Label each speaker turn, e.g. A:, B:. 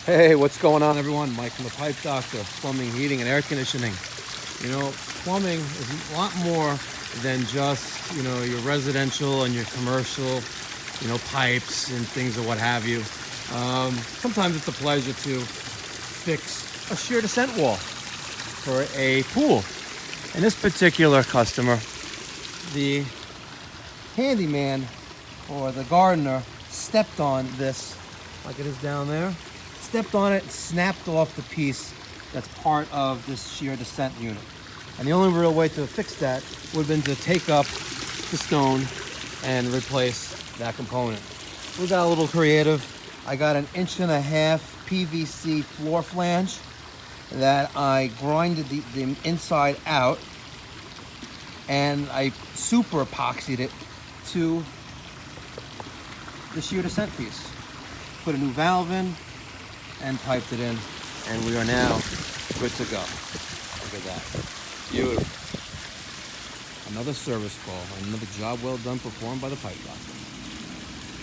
A: Hey, what's going on, everyone? Mike from the Pipe Doctor, plumbing, heating, and air conditioning. You know, plumbing is a lot more than just, your residential and your commercial, pipes and things of what have you. Sometimes it's a pleasure to fix a shear descent wall for a pool. And this particular customer, the handyman or the gardener stepped on this, like it is down there, stepped on it and snapped off the piece that's part of this shear descent unit. And the only real way to fix that would have been to take up the stone and replace that component. We got a little creative. I got an 1.5-inch PVC floor flange that I grinded the inside out, and I super epoxied it to the shear descent piece. Put a new valve in and piped it in, and we are now good to go. Look at that. Beautiful. Another service call, another job well done performed by the Pipe Doctor.